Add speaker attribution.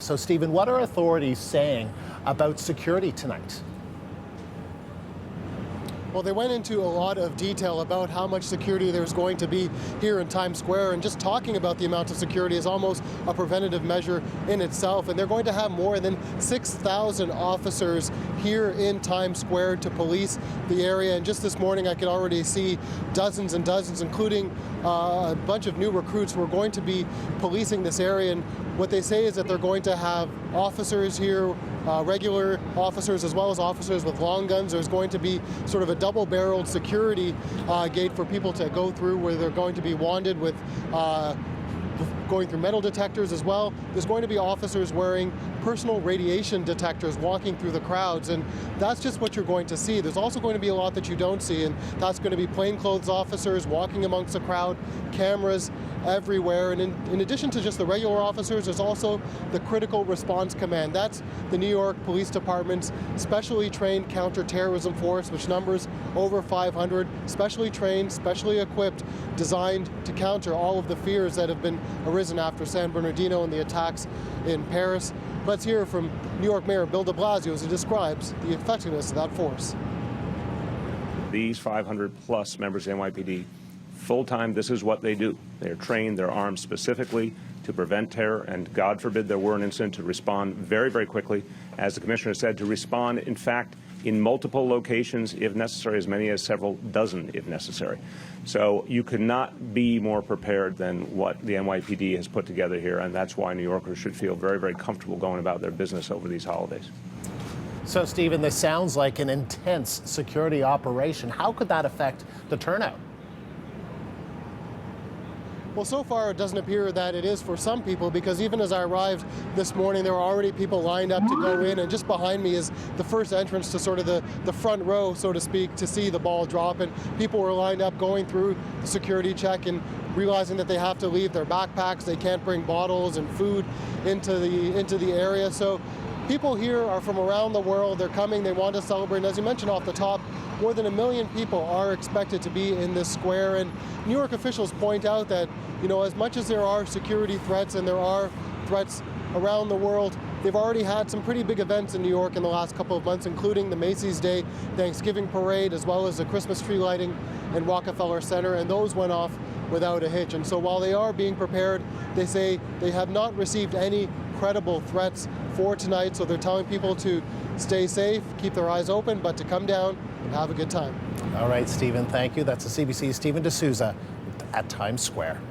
Speaker 1: So, Stephen, what are authorities saying about security tonight?
Speaker 2: Well, they went into a lot of detail about how much security there's going to be here in Times Square, and just talking about the amount of security is almost a preventative measure in itself. And they're going to have more than 6,000 officers here in Times Square to police the area. And just this morning, I could already see dozens and dozens, including a bunch of new recruits who are going to be policing this area. And what they say is that they're going to have officers here, regular officers as well as officers with long guns. There's going to be sort of a double-barreled security gate for people to go through, where they're going to be wanded with going through metal detectors as well. There's going to be officers wearing personal radiation detectors walking through the crowds, and that's just what you're going to see. There's also going to be a lot that you don't see, and that's going to be plainclothes officers walking amongst the crowd, cameras everywhere. And in addition to just the regular officers, there's also the Critical Response Command. That's the New York Police Department's specially trained counterterrorism force, which numbers over 500, specially trained, specially equipped, designed to counter all of the fears that have been arisen after San Bernardino and the attacks in Paris. Let's hear from New York Mayor Bill de Blasio as he describes the effectiveness of that force.
Speaker 3: These 500 plus members of the NYPD, full-time, this is what they do. They're trained, they're armed specifically to prevent terror, and God forbid there were an incident, to respond very, very quickly. As the Commissioner said, to respond, in fact, in multiple locations, if necessary, as many as several dozen, if necessary. So you could not be more prepared than what the NYPD has put together here, and that's why New Yorkers should feel very, very comfortable going about their business over these holidays.
Speaker 1: So, Stephen, this sounds like an intense security operation. How could that affect the turnout?
Speaker 2: Well, so far it doesn't appear that it is for some people, because even as I arrived this morning, there were already people lined up to go in, and just behind me is the first entrance to sort of the front row, so to speak, to see the ball drop. And people were lined up going through the security check and realizing that they have to leave their backpacks. They can't bring bottles and food into the area. So people here are from around the world. They're coming, they want to celebrate. And as you mentioned off the top, more than 1 million people are expected to be in this square. And New York officials point out that, you know, as much as there are security threats and there are threats around the world, they've already had some pretty big events in New York in the last couple of months, including the Macy's Day Thanksgiving Parade, as well as the Christmas tree lighting in Rockefeller Center, and those went off without a hitch. And so while they are being prepared, they say they have not received any credible threats for tonight. So they're telling people to stay safe, keep their eyes open, but to come down and have a good time.
Speaker 1: All right, Stephen, thank you. That's the CBC's Stephen D'Souza at Times Square.